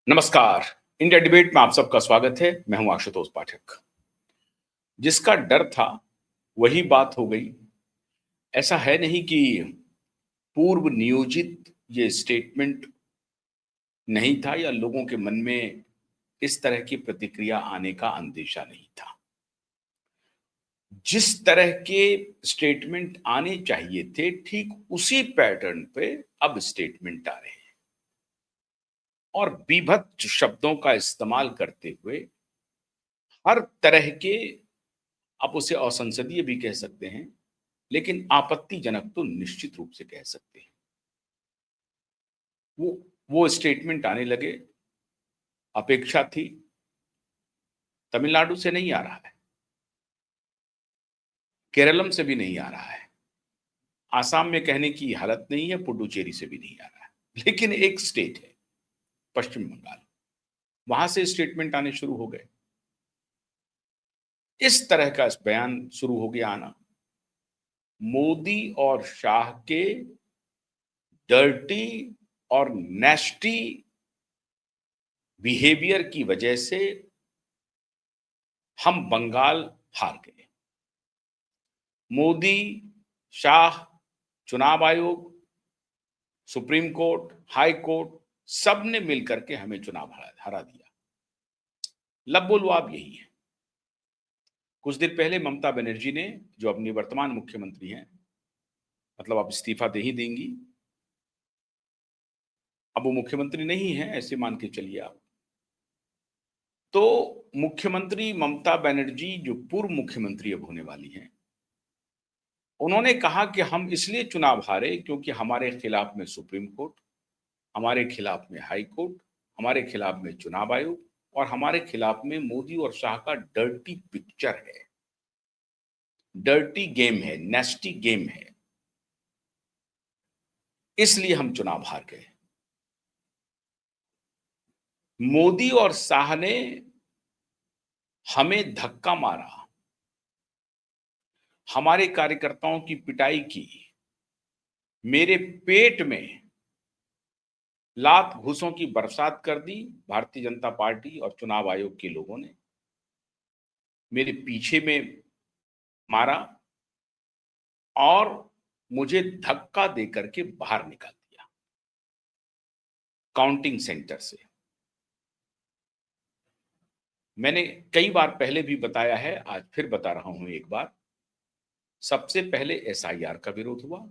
नमस्कार। India debate में आप सबका स्वागत है। मैं हूं आशुतोष पाठक। जिसका डर था वही बात हो गई। ऐसा है नहीं कि पूर्व नियोजित ये स्टेटमेंट नहीं था या लोगों के मन में इस तरह की प्रतिक्रिया आने का अंदेशा नहीं था। जिस तरह के स्टेटमेंट आने चाहिए थे ठीक उसी पैटर्न पे अब स्टेटमेंट आ रहे हैं और बीभत्स शब्दों का इस्तेमाल करते हुए हर तरह के, आप उसे असंसदीय भी कह सकते हैं, लेकिन आपत्तिजनक तो निश्चित रूप से कह सकते हैं। वो वो स्टेटमेंट आने लगे। अपेक्षा थी, तमिलनाडु से नहीं आ रहा है, केरलम से भी नहीं आ रहा है, आसाम में कहने की हालत नहीं है, पुडुचेरी से भी नहीं आ रहा है, लेकिन एक स्टेट है पश्चिम बंगाल, वहां से स्टेटमेंट आने शुरू हो गए। इस तरह का बयान शुरू हो गया आना। मोदी और शाह के डर्टी और नेस्टी बिहेवियर की वजह से हम बंगाल हार गए। मोदी, शाह, चुनाव आयोग, सुप्रीम कोर्ट, हाई कोर्ट, सब ने मिलकर के हमें चुनाव हरा दिया। लबोलुआब यही है। कुछ दिन पहले ममता बनर्जी ने, जो अपनी वर्तमान मुख्यमंत्री हैं, मतलब अब इस्तीफा दे ही देंगी, अब वो मुख्यमंत्री नहीं है ऐसे मान के चलिए आप। तो मुख्यमंत्री ममता बनर्जी जो पूर्व मुख्यमंत्री अब होने वाली हैं, उन्होंने कहा कि हम इसलिए चुनाव हारे क्योंकि हमारे खिलाफ में सुप्रीम कोर्ट, हमारे खिलाफ में हाई कोर्ट, हमारे खिलाफ में चुनाव आयोग और हमारे खिलाफ में मोदी और शाह का डर्टी पिक्चर है, डर्टी गेम है, नेस्टी गेम है, इसलिए हम चुनाव हार गए। मोदी और शाह ने हमें धक्का मारा, हमारे कार्यकर्ताओं की पिटाई की, मेरे पेट में लात घूसों की बरसात कर दी भारतीय जनता पार्टी और चुनाव आयोग के लोगों ने, मेरे पीछे में मारा और मुझे धक्का देकर के बाहर निकाल दिया काउंटिंग सेंटर से। मैंने कई बार पहले भी बताया है, आज फिर बता रहा हूं एक बार। सबसे पहले एसआईआर का विरोध हुआ,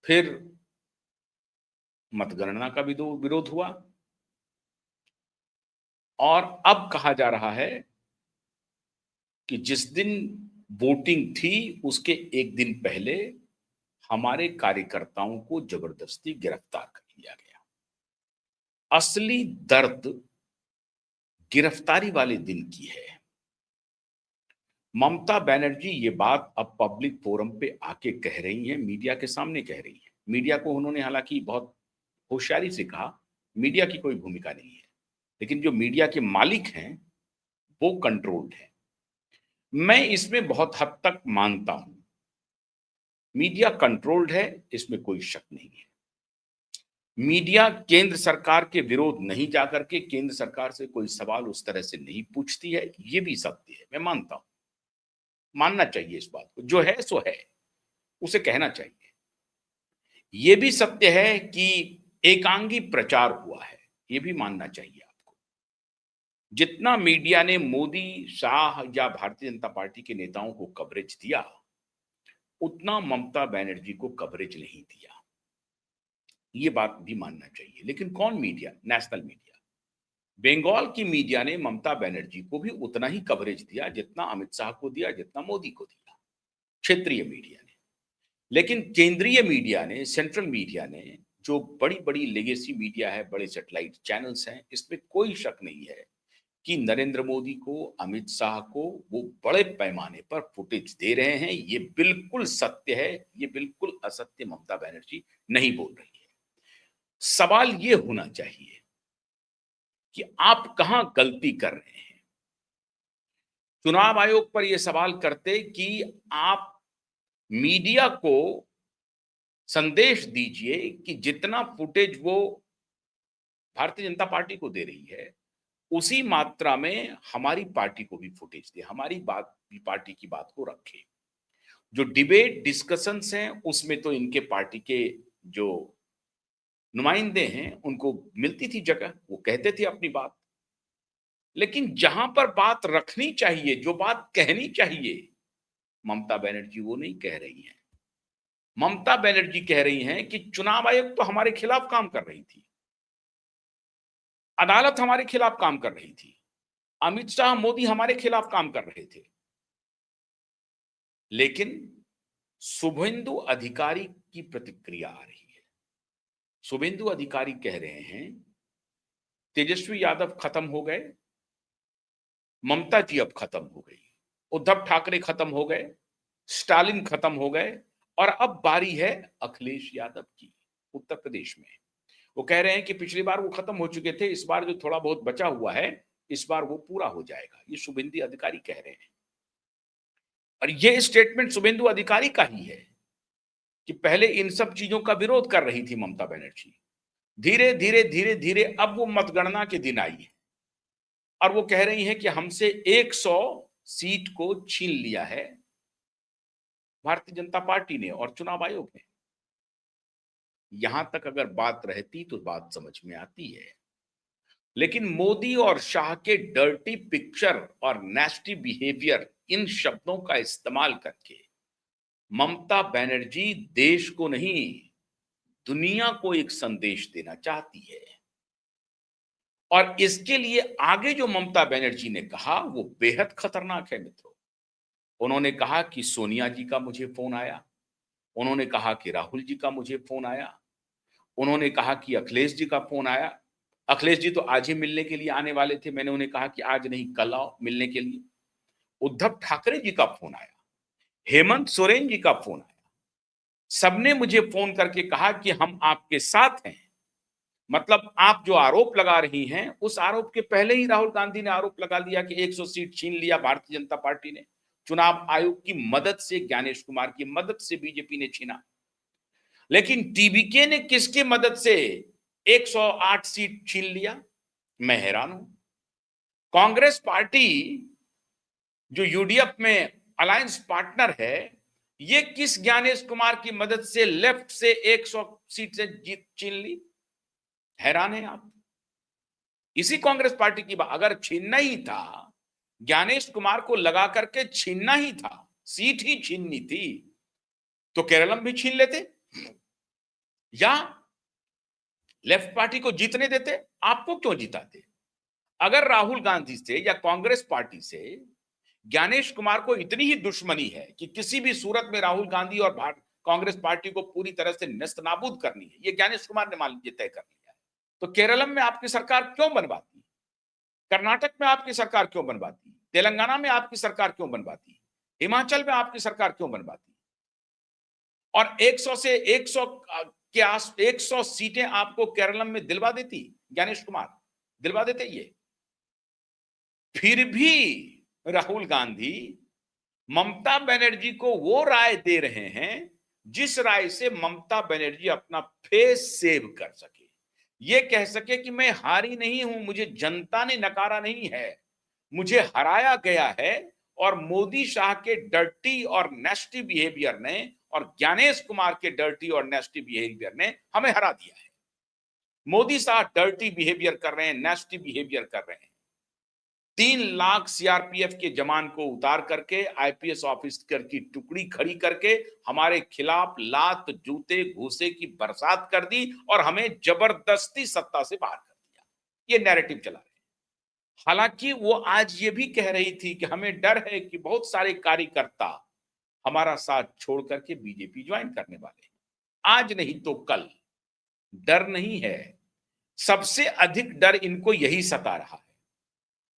फिर मतगणना का विरोध हुआ और अब कहा जा रहा है कि जिस दिन वोटिंग थी उसके एक दिन पहले हमारे कार्यकर्ताओं को जबरदस्ती गिरफ्तार कर लिया गया। असली दर्द गिरफ्तारी वाले दिन की है। ममता बनर्जी ये बात अब पब्लिक फोरम पे आके कह रही हैं, मीडिया के सामने कह रही हैं। मीडिया को उन्होंने हालांकि बहुत होशियारी से कहा, मीडिया की कोई भूमिका नहीं है, लेकिन जो मीडिया के मालिक हैं वो कंट्रोल्ड है। मैं इसमें बहुत हद तक मानता हूं, मीडिया कंट्रोल्ड है, इसमें कोई शक नहीं है। मीडिया केंद्र सरकार के विरोध नहीं जाकर के केंद्र सरकार से कोई सवाल उस तरह से नहीं पूछती है, ये भी सत्य है, मैं मानता हूं, मानना चाहिए इस बात को। जो है सो है, उसे कहना चाहिए। ये भी सत्य है कि एकांगी प्रचार हुआ है, ये भी मानना चाहिए आपको। जितना मीडिया ने मोदी, शाह या भारतीय जनता पार्टी के नेताओं को कवरेज दिया, उतना ममता बनर्जी को कवरेज नहीं दिया, ये बात भी मानना चाहिए। लेकिन कौन मीडिया? National media. बंगाल की मीडिया ने ममता बनर्जी को भी उतना ही कवरेज दिया जितना अमित शाह को दिया, जितना मोदी को दिया, क्षेत्रीय मीडिया ने। लेकिन केंद्रीय मीडिया ने, सेंट्रल मीडिया ने, जो बड़ी बड़ी लेगेसी मीडिया है, बड़े सैटेलाइट चैनल्स हैं, इसमें कोई शक नहीं है कि नरेंद्र मोदी को, अमित शाह को वो बड़े पैमाने पर फुटेज दे रहे हैं। ये बिल्कुल सत्य है, ये बिल्कुल असत्य ममता बनर्जी नहीं बोल रही है। सवाल ये होना चाहिए कि आप कहां गलती कर रहे हैं। चुनाव आयोग पर यह सवाल करते कि आप मीडिया को संदेश दीजिए कि जितना फुटेज वो भारतीय जनता पार्टी को दे रही है, उसी मात्रा में हमारी पार्टी को भी फुटेज दे, हमारी बात भी पार्टी की बात को रखे। जो डिबेट डिस्कशंस हैं उसमें तो इनके पार्टी के जो नुमाइंदे हैं उनको मिलती थी जगह, वो कहते थे अपनी बात। लेकिन जहां पर बात रखनी चाहिए, जो बात कहनी चाहिए, ममता बनर्जी वो नहीं कह रही हैं। ममता बनर्जी कह रही हैं कि चुनाव आयोग तो हमारे खिलाफ काम कर रही थी, अदालत हमारे खिलाफ काम कर रही थी, अमित शाह मोदी हमारे खिलाफ काम कर रहे थे। लेकिन शुभेंदु अधिकारी की प्रतिक्रिया आ रही है। शुभेंदु अधिकारी कह रहे हैं तेजस्वी यादव खत्म हो गए, ममता जी अब खत्म हो गई, उद्धव ठाकरे खत्म हो गए, स्टालिन खत्म हो गए और अब बारी है अखिलेश यादव की उत्तर प्रदेश में। वो कह रहे हैं कि पिछली बार वो खत्म हो चुके थे, इस बार जो थोड़ा बहुत बचा हुआ है इस बार वो पूरा हो जाएगा, ये शुभेंदु अधिकारी कह रहे हैं। और ये स्टेटमेंट शुभेंदु अधिकारी का ही है कि पहले इन सब चीजों का विरोध कर रही थी ममता बनर्जी, धीरे धीरे धीरे धीरे अब वो मतगणना के दिन आई है और वो कह रही है कि हमसे 100 सीट को छीन लिया है भारतीय जनता पार्टी ने और चुनाव आयोग ने। यहां तक अगर बात रहती तो बात समझ में आती है, लेकिन मोदी और शाह के डर्टी पिक्चर और नेस्टी बिहेवियर, इन शब्दों का इस्तेमाल करके ममता बनर्जी देश को नहीं दुनिया को एक संदेश देना चाहती है। और इसके लिए आगे जो ममता बनर्जी ने कहा वो बेहद खतरनाक है मित्रों। उन्होंने कहा कि सोनिया जी का मुझे फोन आया, उन्होंने कहा कि राहुल जी का मुझे फोन आया, उन्होंने कहा कि अखिलेश जी का फोन आया। अखिलेश जी तो आज ही मिलने के लिए आने वाले थे, मैंने उन्हें कहा कि आज नहीं कल आओ मिलने के लिए। उद्धव ठाकरे जी का फोन आया, हेमंत सोरेन जी का फोन आया, सबने मुझे फोन करके कहा कि हम आपके साथ हैं। मतलब आप जो आरोप लगा रही हैं उस आरोप के पहले ही राहुल गांधी ने आरोप लगा दिया कि 100 सीट छीन लिया भारतीय जनता पार्टी ने, चुनाव आयोग की मदद से, ज्ञानेश कुमार की मदद से बीजेपी ने छीना। लेकिन टीबीके ने किसकी मदद से 108 सीट छीन लिया, मैं हैरान हूं। कांग्रेस पार्टी जो यूडीएफ में अलायंस पार्टनर है, ये किस ज्ञानेश कुमार की मदद से लेफ्ट से 100 सीट से जीत छीन ली? हैरान है आप। इसी कांग्रेस पार्टी की बात, अगर छीनना ही था, ज्ञानेश कुमार को लगा करके छीनना ही था, सीट ही छीननी थी, तो केरलम भी छीन लेते या लेफ्ट पार्टी को जीतने देते। आपको क्यों जिताते? अगर राहुल गांधी से या कांग्रेस पार्टी से ज्ञानेश कुमार को इतनी ही दुश्मनी है कि किसी भी सूरत में राहुल गांधी और कांग्रेस पार्टी को पूरी तरह से नेस्तनाबूद करनी है, ये ज्ञानेश कुमार ने मान लीजिए तय कर लिया है, तो केरलम में आपकी सरकार क्यों बनवाती? कर्नाटक में आपकी सरकार क्यों बनवाती? तेलंगाना में आपकी सरकार क्यों बनवाती? हिमाचल में आपकी सरकार क्यों बनवाती? और 100 से 100 के आस 100 सीटें आपको केरलम में दिलवा देती ज्ञानेश कुमार, दिलवा देते ये। फिर भी राहुल गांधी ममता बनर्जी को वो राय दे रहे हैं जिस राय से ममता बनर्जी अपना फेस सेव कर सके, ये कह सके कि मैं हारी नहीं हूं, मुझे जनता ने नकारा नहीं है, मुझे हराया गया है और मोदी शाह के डर्टी और नेस्टी बिहेवियर ने और ज्ञानेश कुमार के डर्टी और नेस्टी बिहेवियर ने हमें हरा दिया है। मोदी शाह डर्टी बिहेवियर कर रहे हैं, नेस्टी बिहेवियर कर रहे हैं। 3 लाख सीआरपीएफ के जवान को उतार करके, आईपीएस ऑफिसर की टुकड़ी खड़ी करके हमारे खिलाफ लात, जूते, घूसे की बरसात कर दी और हमें जबरदस्ती सत्ता से बाहर कर दिया। ये नैरेटिव चला रहे हैं। हालांकि वो आज ये भी कह रही थी कि हमें डर है कि बहुत सारे कार्यकर्ता हमारा साथ छोड़ करके बीजेपी ज्वाइन करने वाले हैं, आज नहीं तो कल। डर नहीं है, सबसे अधिक डर इनको यही सता रहा है।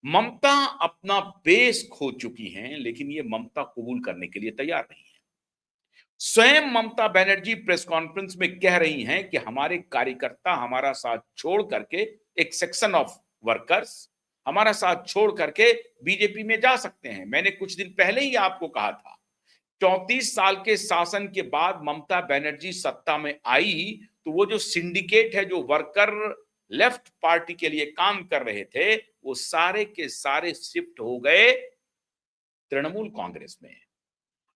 ममता अपना बेस खो चुकी हैं, लेकिन ये ममता कबूल करने के लिए तैयार नहीं है। स्वयं ममता बनर्जी प्रेस कॉन्फ्रेंस में कह रही हैं कि हमारे कार्यकर्ता हमारा साथ छोड़ करके, एक सेक्शन ऑफ वर्कर्स हमारा साथ छोड़ करके बीजेपी में जा सकते हैं। मैंने कुछ दिन पहले ही आपको कहा था, 34 साल के शासन के बाद ममता बनर्जी सत्ता में आई तो वो जो सिंडिकेट है, जो वर्कर लेफ्ट पार्टी के लिए काम कर रहे थे, वो सारे के सारे शिफ्ट हो गए तृणमूल कांग्रेस में।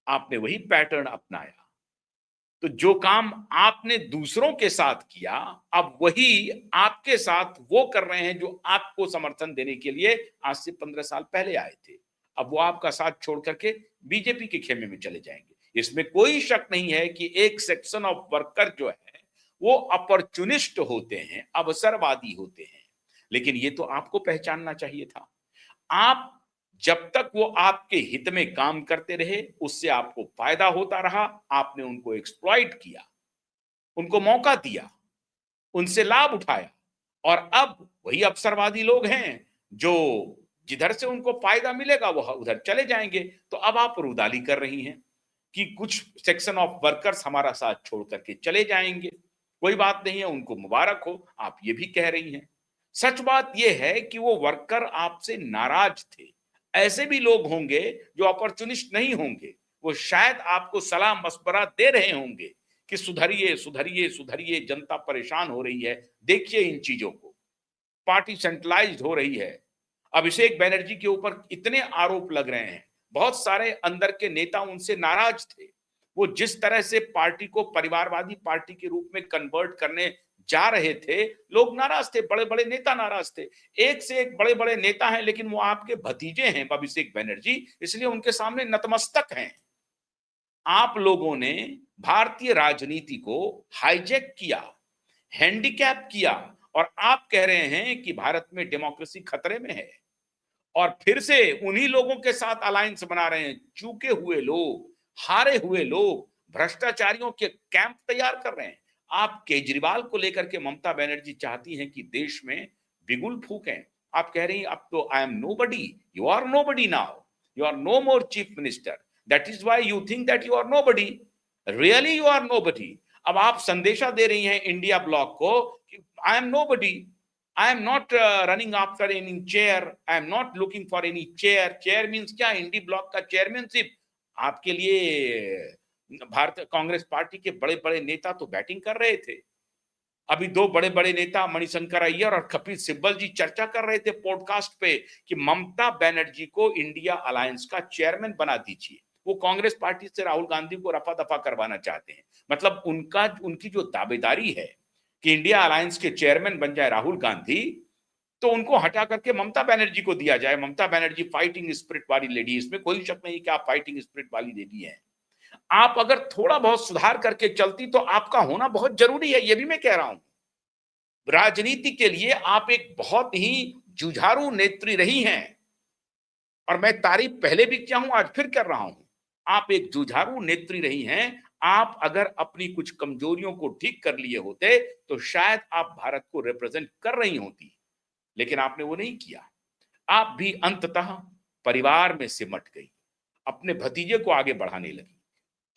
आपने वही पैटर्न अपनाया। तो जो काम आपने दूसरों के साथ किया, अब वही आपके साथ वो कर रहे हैं जो आपको समर्थन देने के लिए आज से 15 साल पहले आए थे। अब वो आपका साथ छोड़ करके बीजेपी के खेमे में चले जाएंगे। इसमें कोई शक नहीं है कि एक सेक्शन ऑफ वर्कर जो है वो अपॉर्चुनिस्ट होते हैं, अवसरवादी होते हैं। लेकिन ये तो आपको पहचानना चाहिए था। आप जब तक वो आपके हित में काम करते रहे, उससे आपको फायदा होता रहा, आपने उनको एक्सप्लॉइट किया, उनको मौका दिया, उनसे लाभ उठाया। और अब वही अवसरवादी लोग हैं जो जिधर से उनको फायदा मिलेगा वो उधर चले जाएंगे। तो अब आप रुदाली कर रही हैं कि कुछ सेक्शन ऑफ वर्कर्स हमारा साथ छोड़ करके चले जाएंगे। कोई बात नहीं है, उनको मुबारक हो, आप ये भी कह रही हैं। सच बात यह है कि वो वर्कर आपसे नाराज थे। ऐसे भी लोग होंगे जो अपॉर्चुनिस्ट नहीं होंगे, वो शायद आपको सलाह मशवरा दे रहे होंगे कि सुधरिए सुधरिए सुधरिए, जनता परेशान हो रही है, देखिए इन चीजों को, पार्टी सेंट्रलाइज्ड हो रही है। अभिषेक बैनर्जी के ऊपर इतने आरोप लग रहे हैं, बहुत सारे अंदर के नेता उनसे नाराज थे। वो जिस तरह से पार्टी को परिवारवादी पार्टी के रूप में कन्वर्ट करने जा रहे थे, लोग नाराज थे, बड़े बड़े नेता नाराज थे। एक से एक बड़े बड़े नेता हैं, लेकिन वो आपके भतीजे हैं अभिषेक बैनर्जी, इसलिए उनके सामने नतमस्तक हैं। आप लोगों ने भारतीय राजनीति को हाईजैक किया, हैंडीकैप किया, और आप कह रहे हैं कि भारत में डेमोक्रेसी खतरे में है। और फिर से उन्हीं लोगों के साथ अलायंस बना रहे हैं, चूके हुए लोग, हारे हुए लोग, भ्रष्टाचारियों के कैंप तैयार कर रहे हैं। आप केजरीवाल को लेकर के ममता बनर्जी चाहती हैं कि देश में बिगुल फूकें। आप कह रही हैं अब तो I am nobody, you are nobody now, you are no more chief minister, that is why you think that you are nobody, really you are nobody. अब आप संदेशा दे रही हैं इंडिया ब्लॉक को कि आई am nobody, I am not running after any chair. I am not looking for any chair. Chair means क्या? इंडी block का chairmanship आपके लिए। भारतीय कांग्रेस पार्टी के बड़े बड़े नेता तो बैटिंग कर रहे थे। अभी दो बड़े बड़े नेता मणिशंकर अय्यर और कपिल सिब्बल जी चर्चा कर रहे थे पॉडकास्ट पे कि ममता बनर्जी को इंडिया अलायंस का चेयरमैन बना दीजिए। वो कांग्रेस पार्टी से राहुल गांधी को रफा दफा करवाना चाहते हैं। मतलब उनकी जो दावेदारी है कि इंडिया अलायंस के चेयरमैन बन जाए राहुल गांधी, तो उनको हटा करके ममता बनर्जी को दिया जाए। ममता बनर्जी फाइटिंग स्पिरिट वाली लेडी, इसमें कोई शक नहीं कि आप फाइटिंग स्पिरिट वाली लेडी हैं। आप अगर थोड़ा बहुत सुधार करके चलती तो आपका होना बहुत जरूरी है, ये भी मैं कह रहा हूं। राजनीति के लिए आप एक बहुत ही जुझारू नेत्री रही हैं, और मैं तारीफ पहले भी किया हूं, आज फिर कर रहा हूं। आप एक जुझारू नेत्री रही हैं। आप अगर अपनी कुछ कमजोरियों को ठीक कर लिए होते तो शायद आप भारत को रिप्रेजेंट कर रही होती, लेकिन आपने वो नहीं किया। आप भी अंततः परिवार में सिमट गई, अपने भतीजे को आगे बढ़ाने लगी।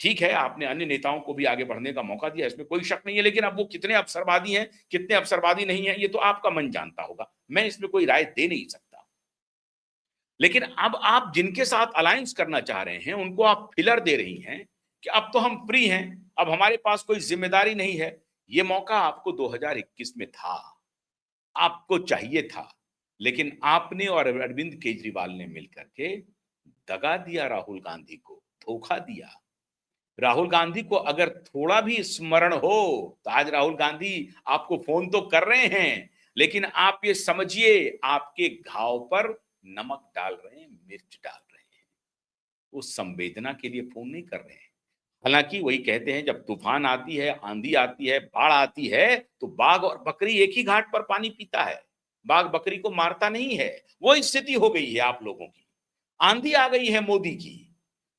ठीक है, आपने अन्य नेताओं को भी आगे बढ़ने का मौका दिया, इसमें कोई शक नहीं है, लेकिन अब वो कितने अवसरवादी हैं, कितने अवसरवादी नहीं है, ये तो आपका मन जानता होगा। मैं इसमें कोई राय दे नहीं सकता। लेकिन अब आप जिनके साथ अलायंस करना चाह रहे हैं, उनको आप फिलर दे रही हैं कि अब तो हम फ्री हैं, अब हमारे पास कोई जिम्मेदारी नहीं है। ये मौका आपको 2021 में था, आपको चाहिए था, लेकिन आपने और अरविंद केजरीवाल ने मिलकर के दगा दिया, राहुल गांधी को धोखा दिया। राहुल गांधी को अगर थोड़ा भी स्मरण हो तो आज राहुल गांधी आपको फोन तो कर रहे हैं, लेकिन आप ये समझिए आपके घाव पर नमक डाल रहे हैं, मिर्च डाल रहे हैं। वो संवेदना के लिए फोन नहीं कर रहे हैं। हालांकि वही कहते हैं, जब तूफान आती है, आंधी आती है, बाढ़ आती है, तो बाघ और बकरी एक ही घाट पर पानी पीता है, बाघ बकरी को मारता नहीं है। वो स्थिति हो गई है आप लोगों की। आंधी आ गई है मोदी की,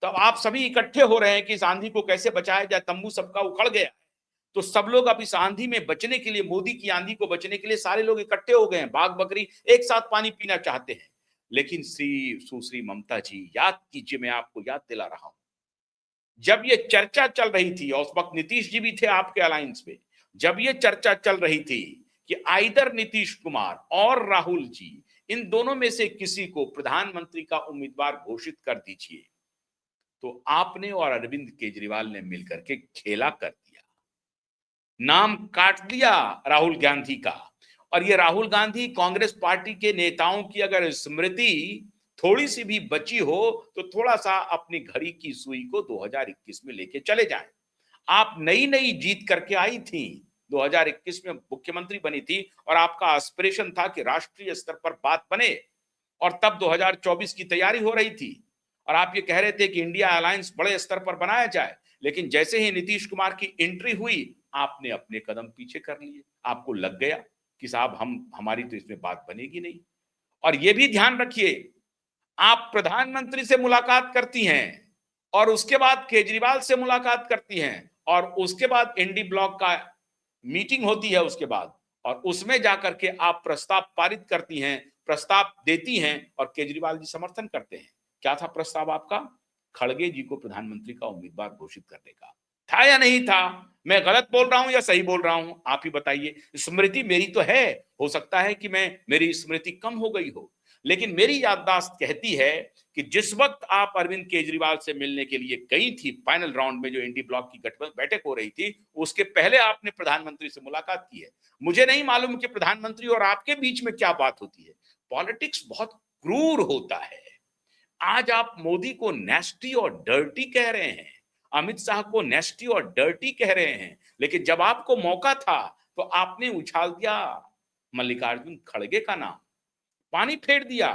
तब आप सभी इकट्ठे हो रहे हैं कि इस आंधी को कैसे बचाया जाए। तंबू सबका उखड़ गया है, तो सब लोग अब इस आंधी में बचने के लिए, मोदी की आंधी को बचने के लिए सारे लोग इकट्ठे हो गए हैं। बाघ बकरी एक साथ पानी पीना चाहते हैं। लेकिन सुश्री ममता जी, याद कीजिए, मैं आपको याद दिला रहा हूं, जब ये चर्चा चल रही थी, और उस वक्त नीतीश जी भी थे आपके अलायंस में, जब ये चर्चा चल रही थी कि आइदर नीतीश कुमार और राहुल जी, इन दोनों में से किसी को प्रधानमंत्री का उम्मीदवार घोषित कर दीजिए, तो आपने और अरविंद केजरीवाल ने मिलकर के खेला कर दिया, नाम काट दिया राहुल गांधी का। और ये राहुल गांधी कांग्रेस पार्टी के नेताओं की अगर स्मृति थोड़ी सी भी बची हो तो थोड़ा सा अपनी घड़ी की सुई को 2021 में लेके चले जाएं। आप नई नई जीत करके आई थी, 2021 में मुख्यमंत्री बनी थी और आपका एस्पिरेशन था कि राष्ट्रीय स्तर पर बात बने, और तब 2024 की तैयारी हो रही थी और आप ये कह रहे थे कि इंडिया अलायंस बड़े स्तर पर बनाया जाए। लेकिन जैसे ही नीतीश कुमार की एंट्री हुई, आपने अपने कदम पीछे कर लिए। आपको लग गया कि साहब हमारी तो इसमें बात बनेगी नहीं। और ये भी ध्यान रखिए, आप प्रधानमंत्री से मुलाकात करती हैं और उसके बाद केजरीवाल से मुलाकात करती हैं और उसके बाद एनडी ब्लॉक का मीटिंग होती है उसके बाद, और उसमें जाकर के आप प्रस्ताव पारित करती हैं, प्रस्ताव देती हैं और केजरीवाल जी समर्थन करते हैं। क्या था प्रस्ताव आपका? खड़गे जी को प्रधानमंत्री का उम्मीदवार घोषित करने का था या नहीं था? मैं गलत बोल रहा हूं या सही बोल रहा हूं, आप ही बताइए। स्मृति मेरी तो है, हो सकता है कि मेरी स्मृति कम हो गई हो, लेकिन मेरी याददाश्त कहती है कि जिस वक्त आप अरविंद केजरीवाल से मिलने के लिए गई थी फाइनल राउंड में, जो इंडी ब्लॉक की बैठक हो रही थी, उसके पहले आपने प्रधानमंत्री से मुलाकात की है। मुझे नहीं मालूम कि प्रधानमंत्री और आपके बीच में क्या बात होती है। पॉलिटिक्स बहुत क्रूर होता है। आज आप मोदी को नेस्टी और डर्टी कह रहे हैं, अमित शाह को नेस्टी और डर्टी कह रहे हैं, लेकिन जब आपको मौका था तो आपने उछाल दिया मल्लिकार्जुन खड़गे का नाम, पानी फेर दिया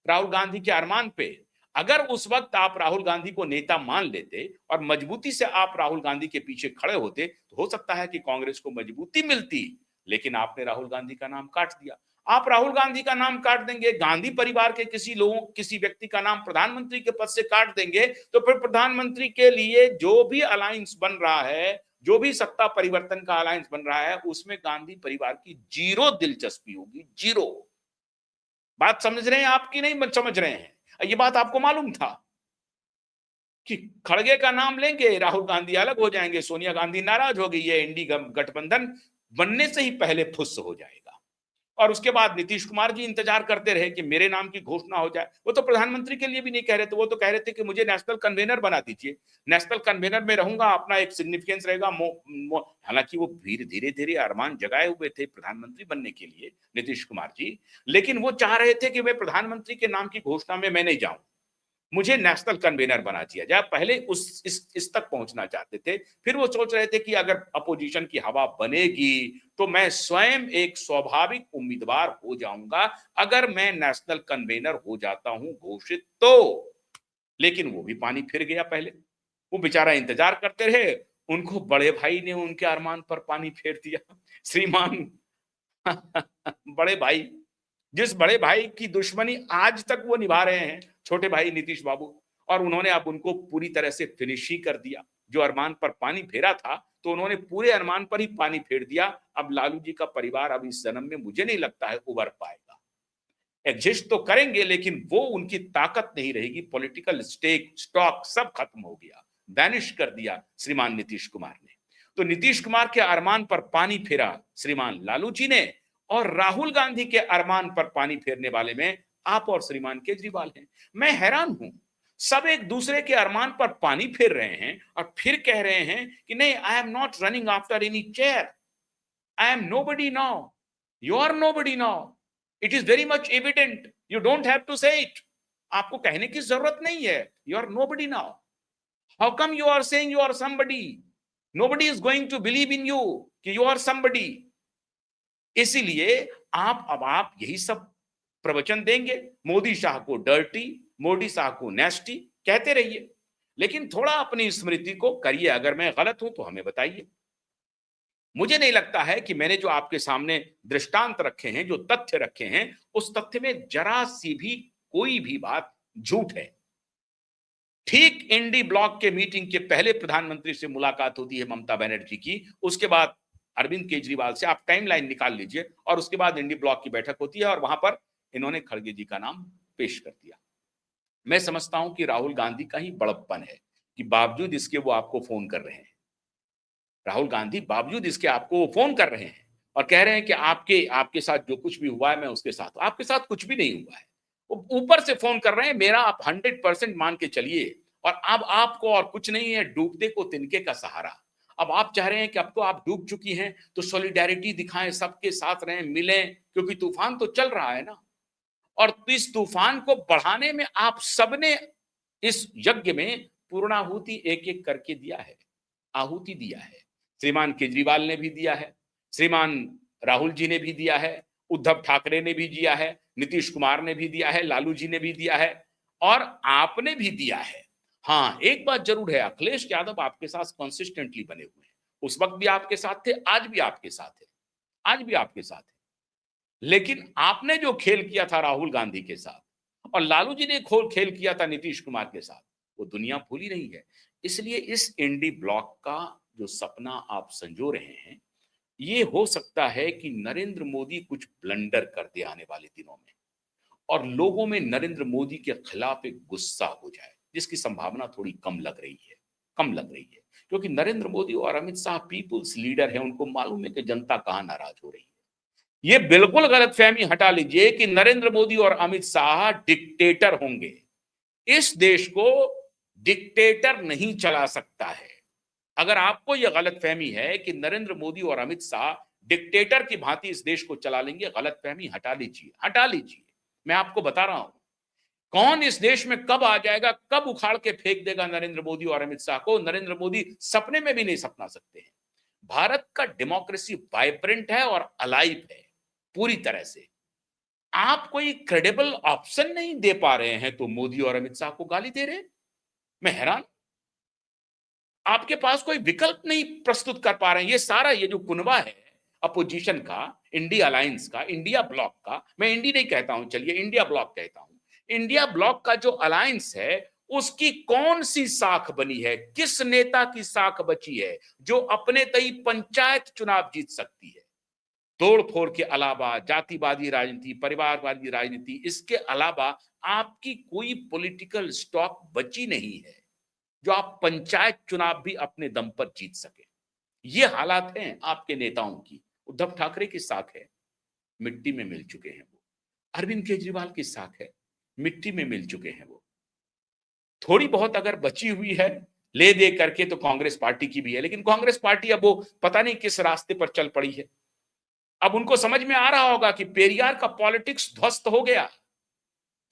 राहुल गांधी के अरमान पे। अगर उस वक्त आप राहुल गांधी को नेता मान लेते और मजबूती से आप राहुल गांधी के पीछे खड़े होते तो हो सकता है कि कांग्रेस को मजबूती मिलती, लेकिन आपने राहुल गांधी का नाम काट दिया। आप राहुल गांधी का नाम काट देंगे, गांधी परिवार के किसी व्यक्ति का नाम प्रधानमंत्री के पद से काट देंगे, तो फिर प्रधानमंत्री के लिए जो भी अलायंस बन रहा है, जो भी सत्ता परिवर्तन का अलायंस बन रहा है, उसमें गांधी परिवार की जीरो दिलचस्पी होगी, जीरो। बात समझ रहे हैं आपकी? नहीं समझ रहे हैं? ये बात आपको मालूम था कि खड़गे का नाम लेंगे राहुल गांधी अलग हो जाएंगे, सोनिया गांधी नाराज हो गई है, इंडी गठबंधन बनने से ही पहले फुस हो जाएगा। और उसके बाद नीतीश कुमार जी इंतजार करते रहे कि मेरे नाम की घोषणा हो जाए। वो तो प्रधानमंत्री के लिए भी नहीं कह रहे थे, वो तो कह रहे थे कि मुझे नेशनल कन्वेनर बना दीजिए, नेशनल कन्वेनर में रहूंगा, अपना एक सिग्निफिकेंस रहेगा। हालांकि वो धीरे धीरे अरमान जगाए हुए थे प्रधानमंत्री बनने के लिए नीतीश कुमार जी, लेकिन वो चाह रहे थे कि मैं प्रधानमंत्री के नाम की घोषणा में मैं नहीं जाऊं, मुझे नेशनल कन्वेनर बना दिया जाए। पहले इस तक पहुंचना चाहते थे। फिर वो सोच रहे थे कि अगर अपोजिशन की हवा बनेगी तो मैं स्वयं एक स्वाभाविक उम्मीदवार हो जाऊंगा अगर मैं नेशनल कन्वेनर हो जाता हूं घोषित तो। लेकिन वो भी पानी फिर गया। पहले वो बेचारा इंतजार करते रहे, उनको बड़े भाई ने उनके अरमान पर पानी फेर दिया। श्रीमान बड़े भाई, जिस बड़े भाई की दुश्मनी आज तक वो निभा रहे हैं, छोटे भाई नीतीश बाबू, और उन्होंने अब उनको पूरी तरह से फिनिश ही कर दिया। जो अरमान पर पानी फेरा था तो उन्होंने पूरे अरमान पर ही पानी फेर दिया। अब लालू जी का परिवार अब इस जन्म में मुझे नहीं लगता है उबर पाएगा। एग्जिस्ट तो करेंगे लेकिन वो उनकी ताकत नहीं रहेगी। पॉलिटिकल स्टॉक सब खत्म हो गया, बैनिश कर दिया श्रीमान नीतीश कुमार ने। तो नीतीश कुमार के अरमान पर पानी फेरा श्रीमान लालू जी ने, और राहुल गांधी के अरमान पर पानी फेरने वाले में आप और श्रीमान केजरीवाल हैं। मैं हैरान हूं, सब एक दूसरे के अरमान पर पानी फेर रहे हैं और फिर कह रहे हैं कि नहीं, I am not running after any chair, I am nobody now, you are nobody now, it is very much evident, you don't have to say it. आपको कहने की जरूरत नहीं है, you are nobody now. How come you are saying you are somebody? Nobody is going to believe in you कि you are somebody. इसीलिए आप यही सब प्रवचन देंगे, मोदी शाह को डर्टी, मोदी शाह को नेस्टी कहते रहिए, लेकिन थोड़ा अपनी स्मृति को करिए। अगर मैं गलत हूं तो हमें बताइए। मुझे नहीं लगता है कि मैंने जो आपके सामने दृष्टांत रखे हैं, जो तथ्य रखे हैं, उस तथ्य में जरा सी भी कोई भी बात झूठ है। ठीक इंडी ब्लॉक के मीटिंग के पहले प्रधानमंत्री से मुलाकात होती है ममता बनर्जी की, उसके बाद अरविंद केजरीवाल से, आप टाइमलाइन निकाल लीजिए, और उसके बाद इंडी ब्लॉक की बैठक होती है और वहां पर इन्होंने खड़गे जी का नाम पेश कर दिया। मैं समझता हूं कि राहुल गांधी का ही बड़प्पन है कि बावजूद इसके वो आपको फोन कर रहे हैं। राहुल गांधी बावजूद इसके आपको फोन कर रहे हैं और कह रहे हैं कि आपके साथ जो कुछ भी हुआ है मैं उसके साथ। आपके साथ कुछ भी नहीं हुआ है, वो ऊपर से फोन कर रहे हैं, मेरा आप 100% मान के चलिए। और अब आपको और कुछ नहीं है, डूबते को तिनके का सहारा। अब आप चाह रहे हैं कि अब तो आप डूब चुकी हैं, तो सॉलिडेरिटी दिखाएं, सबके साथ रहें, मिलें, क्योंकि तूफान तो चल रहा है ना। और इस तूफान को बढ़ाने में आप सबने इस यज्ञ में पूर्णाहुति एक एक करके दिया है, आहुति दिया है। श्रीमान केजरीवाल ने भी दिया है, श्रीमान राहुल जी ने भी दिया है, उद्धव ठाकरे ने भी दिया है, नीतीश कुमार ने भी दिया है, लालू जी ने भी दिया है, और आपने भी दिया है। हाँ, एक बात जरूर है, अखिलेश यादव आपके साथ कंसिस्टेंटली बने हुए हैं। उस वक्त भी आपके साथ थे, आज भी आपके साथ है, आज भी आपके साथ है। लेकिन आपने जो खेल किया था राहुल गांधी के साथ, और लालू जी ने खेल किया था नीतीश कुमार के साथ, वो दुनिया भूल ही रही है। इसलिए इस इंडी ब्लॉक का जो सपना आप संजो रहे हैं, ये हो सकता है कि नरेंद्र मोदी कुछ ब्लंडर कर दे आने वाले दिनों में, और लोगों में नरेंद्र मोदी के खिलाफ एक गुस्सा हो जाए, जिसकी संभावना थोड़ी कम लग रही है, कम लग रही है। क्योंकि नरेंद्र मोदी और अमित शाह पीपुल्स लीडर है, उनको मालूम है कि जनता कहां नाराज हो रही है। ये बिल्कुल गलतफहमी हटा लीजिए कि नरेंद्र मोदी और अमित शाह डिक्टेटर होंगे। इस देश को डिक्टेटर नहीं चला सकता है। अगर आपको यह गलतफहमी है कि नरेंद्र मोदी और अमित शाह डिक्टेटर की भांति इस देश को चला लेंगे, गलतफहमी हटा लीजिए, हटा लीजिए। मैं आपको बता रहा हूं, कौन इस देश में कब आ जाएगा, कब उखाड़ के फेंक देगा नरेंद्र मोदी और अमित शाह को, नरेंद्र मोदी सपने में भी नहीं सपना सकते हैं। भारत का डेमोक्रेसी वाइब्रेंट है और अलाइव है पूरी तरह से। आप कोई क्रेडिबल ऑप्शन नहीं दे पा रहे हैं, तो मोदी और अमित शाह को गाली दे रहे हैं। मैं हैरान, आपके पास कोई विकल्प नहीं प्रस्तुत कर पा रहे हैं। ये सारा ये जो कुनबा है अपोजिशन का, इंडिया अलायंस का, इंडिया ब्लॉक का, मैं इंडी नहीं कहता हूं, चलिए इंडिया ब्लॉक कहता हूं। इंडिया ब्लॉक का जो अलायंस है, उसकी कौन सी साख बनी है, किस नेता की साख बची है जो अपने तई पंचायत चुनाव जीत सकती है? तोड़ फोड़ के अलावा, जातिवादी राजनीति, परिवारवादी राजनीति, इसके अलावा आपकी कोई पॉलिटिकल स्टॉक बची नहीं है जो आप पंचायत चुनाव भी अपने दम पर जीत सके। ये हालात हैं आपके नेताओं की। उद्धव ठाकरे की साख है, मिट्टी में मिल चुके हैं वो। अरविंद केजरीवाल की साख है, मिट्टी में मिल चुके हैं वो। थोड़ी बहुत अगर बची हुई है ले दे करके तो कांग्रेस पार्टी की भी है, लेकिन कांग्रेस पार्टी अब वो पता नहीं किस रास्ते पर चल पड़ी है। अब उनको समझ में आ रहा होगा कि पेरियार का पॉलिटिक्स ध्वस्त हो गया।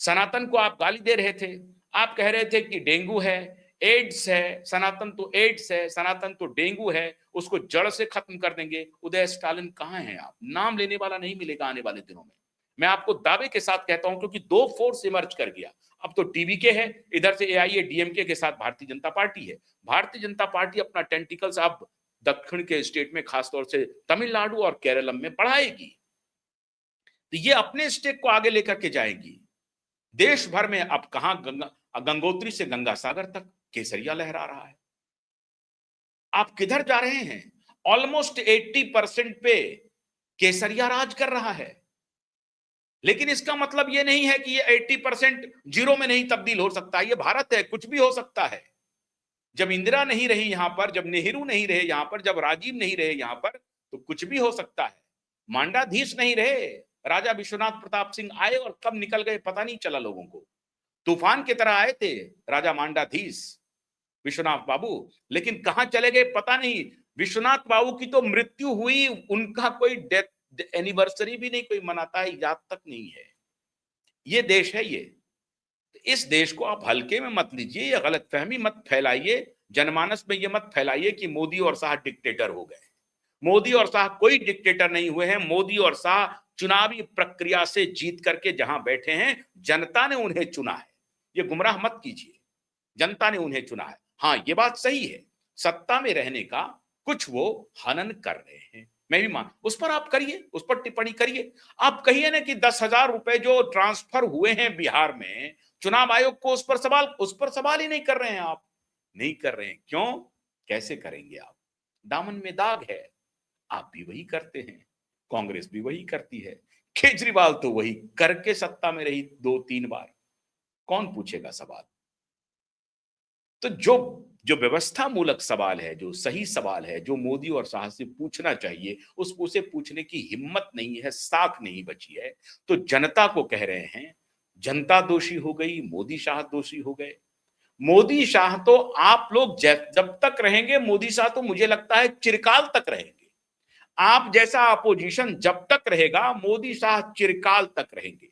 सनातन को आप गाली दे रहे थे, आप कह रहे थे कि डेंगू है, एड्स है, सनातन तो एड्स है, सनातन तो डेंगू है, उसको जड़ से खत्म कर देंगे। उदय स्टालिन कहां हैं आप? नाम लेने वाला नहीं मिलेगा आने वाले दिनों में। मैं आपको दावे के साथ कहता हूं, क्योंकि दो फोर्स इमर्ज कर गया। अब तो टीवीके है, इधर से एआईएडीएमके के साथ भारतीय जनता पार्टी है। भारतीय जनता पार्टी अपना टेंटिकल्स अब दक्षिण के स्टेट में, खासतौर से तमिलनाडु और केरलम में बढ़ाएगी। तो ये अपने स्टेट को आगे लेकर के जाएगी। देश भर में अब कहां गंगोत्री से गंगा सागर तक केसरिया लहरा रहा है। आप किधर जा रहे हैं? ऑलमोस्ट 80% पे केसरिया राज कर रहा है। लेकिन इसका मतलब यह नहीं है कि ये 80% जीरो में नहीं तब्दील हो सकता। ये भारत है, कुछ भी हो सकता है। जब इंदिरा नहीं रही यहां पर, जब नेहरू नहीं रहे यहां पर, जब राजीव नहीं रहे यहां पर, तो कुछ भी हो सकता है। मांडाधीश नहीं रहे, राजा विश्वनाथ प्रताप सिंह आए और कब निकल गए पता नहीं चला लोगों को। तूफान की तरह आए थे राजा मांडाधीश, विश्वनाथ बाबू, लेकिन कहां चले गए पता नहीं। विश्वनाथ बाबू की तो मृत्यु हुई, उनका कोई डेथ एनिवर्सरी भी नहीं कोई मनाता है, याद तक नहीं है। ये देश है ये। इस देश को आप हल्के में मत लीजिए, ये गलतफहमी मत फैलाइए, जनमानस में ये मत फैलाइए कि मोदी और शाह डिक्टेटर हो गए। मोदी और शाह कोई डिक्टेटर नहीं हुए हैं। मोदी और शाह चुनावी प्रक्रिया से जीत करके जहां बैठे हैं, जनता ने उन्हें चुना है। ये गुमराह मत कीजिए, जनता ने उन्हें चुना है। हाँ, ये बात सही है, सत्ता में रहने का कुछ वो हनन कर रहे हैं, मैं भी मान, उस पर आप करिए, उस पर टिप्पणी करिए। आप कहिए ना कि 10,000 रुपए जो ट्रांसफर हुए हैं बिहार में, चुनाव आयोग को उस पर सवाल ही नहीं कर रहे हैं आप। नहीं कर रहे हैं, क्यों? कैसे करेंगे आप? दामन में दाग है। आप भी वही करते हैं, कांग्रेस भी वही करती है, केजरीवाल तो वही करके सत्ता में रही 2-3 बार। कौन पूछेगा सवाल? तो जो जो व्यवस्था मूलक सवाल है, जो सही सवाल है, जो मोदी और शाह से पूछना चाहिए, उसे पूछने की हिम्मत नहीं है, साख नहीं बची है। तो जनता को कह रहे हैं, जनता दोषी हो गई, मोदी शाह दोषी हो गए। मोदी शाह तो आप लोग जब तक रहेंगे, मोदी शाह तो मुझे लगता है चिरकाल तक रहेंगे। आप जैसा अपोजिशन जब तक रहेगा, मोदी शाह चिरकाल तक रहेंगे।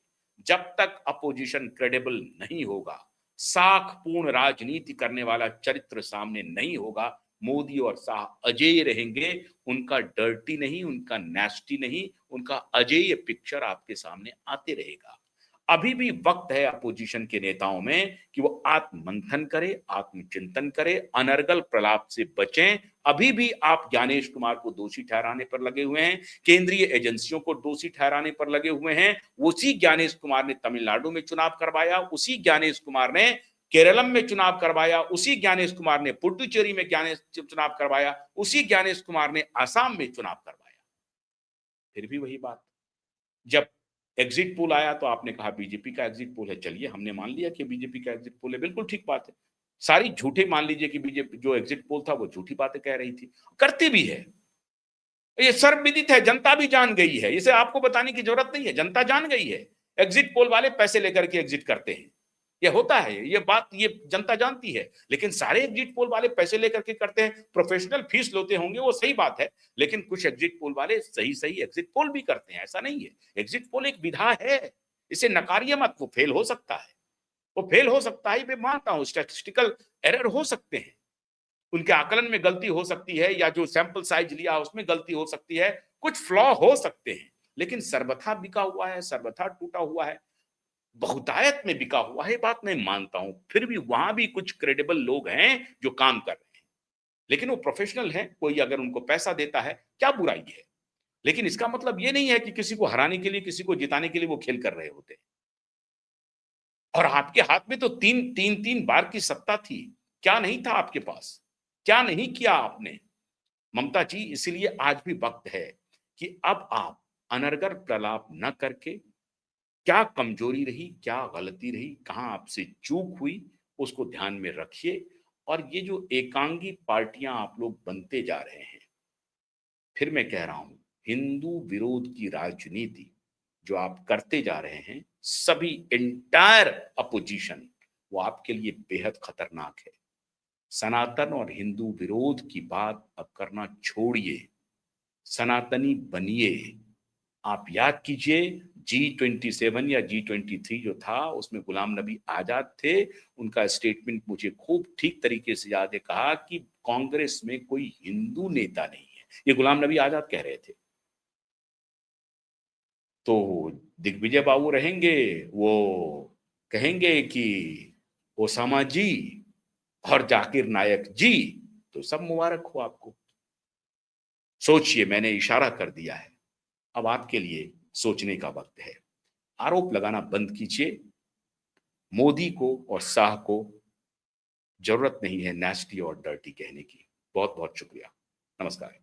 जब तक अपोजिशन क्रेडिबल नहीं होगा, साखपूर्ण राजनीति करने वाला चरित्र सामने नहीं होगा, मोदी और शाह अजेय रहेंगे। उनका डर्टी नहीं, उनका नेस्टी नहीं, उनका अजेय पिक्चर आपके सामने आते रहेगा। अभी भी वक्त है अपोजिशन के नेताओं में कि वो आत्ममंथन करे, आत्मचिंतन करे, अनर्गल प्रलाप से बचें। अभी भी आप ज्ञानेश कुमार को दोषी ठहराने पर लगे हुए हैं, केंद्रीय एजेंसियों को दोषी ठहराने पर लगे हुए हैं। उसी ज्ञानेश कुमार ने तमिलनाडु में चुनाव करवाया, उसी ज्ञानेश कुमार ने केरलम में चुनाव करवाया, उसी ज्ञानेश कुमार ने पुडुचेरी में ज्ञानेश चुनाव करवाया, उसी ज्ञानेश कुमार ने आसाम में चुनाव करवाया। फिर भी वही बात, जब एग्जिट पोल आया तो आपने कहा बीजेपी का एग्जिट पोल है। चलिए, हमने मान लिया कि बीजेपी का एग्जिट पोल है, बिल्कुल ठीक बात है। सारी झूठे मान लीजिए कि बीजेपी जो एग्जिट पोल था वो झूठी बातें कह रही थी, करती भी है। ये सर्वविदित है, जनता भी जान गई है, इसे आपको बताने की जरूरत नहीं है, जनता जान गई है। एग्जिट पोल वाले पैसे लेकर के एग्जिट करते हैं, ये होता है, ये बात ये जनता जानती है। लेकिन सारे एग्जिट पोल वाले पैसे लेकर के करते हैं, प्रोफेशनल फीस लेते होंगे, वो सही बात है। लेकिन कुछ एग्जिट पोल वाले सही सही एग्जिट पोल भी करते हैं, ऐसा नहीं है। एग्जिट पोल एक विधा है, इसे नकारिए मत, वो फेल हो सकता है, वो फेल हो सकता है, मैं मानता हूं। स्टैटिस्टिकल एरर हो सकते हैं, उनके आकलन में गलती हो सकती है, या जो सैंपल साइज लिया उसमें गलती हो सकती है, कुछ फ्लॉ हो सकते हैं। लेकिन सर्वथा बिका हुआ है, सर्वथा टूटा हुआ है, बहुतायत में बिका हुआ है, बात मैं मानता हूं। फिर भी वहां भी कुछ क्रेडिबल लोग हैं जो काम कर रहे हैं, लेकिन वो प्रोफेशनल हैं। कोई अगर उनको पैसा देता है, क्या बुराई है? लेकिन इसका मतलब ये नहीं है कि किसी को हराने के लिए, किसी को जिताने के लिए वो खेल कर रहे होते। और आपके हाथ में तो तीन बार की सत्ता थी, क्या नहीं था आपके पास? क्या नहीं किया आपने? ममता जी, इसीलिए आज भी वक्त है कि अब आप अनर्गल प्रलाप न करके, क्या कमजोरी रही, क्या गलती रही, कहां आपसे चूक हुई, उसको ध्यान में रखिए। और ये जो एकांगी पार्टियां आप लोग बनते जा रहे हैं, फिर मैं कह रहा हूं, हिंदू विरोध की राजनीति जो आप करते जा रहे हैं, सभी एंटायर अपोजिशन, वो आपके लिए बेहद खतरनाक है। सनातन और हिंदू विरोध की बात अब करना छोड़िए, सनातनी बनिए। आप याद कीजिए, G27 या G23 जो था, उसमें गुलाम नबी आजाद थे। उनका स्टेटमेंट मुझे खूब ठीक तरीके से याद है, कहा कि कांग्रेस में कोई हिंदू नेता नहीं है, ये गुलाम नबी आजाद कह रहे थे। तो दिग्विजय बाबू रहेंगे, वो कहेंगे कि ओसामा जी और जाकिर नायक जी, तो सब मुबारक हो आपको। सोचिए, मैंने इशारा कर दिया है, अब आपके लिए सोचने का वक्त है। आरोप लगाना बंद कीजिए। मोदी को और शाह को जरूरत नहीं है नेस्टी और डर्टी कहने की। बहुत बहुत शुक्रिया। नमस्कार।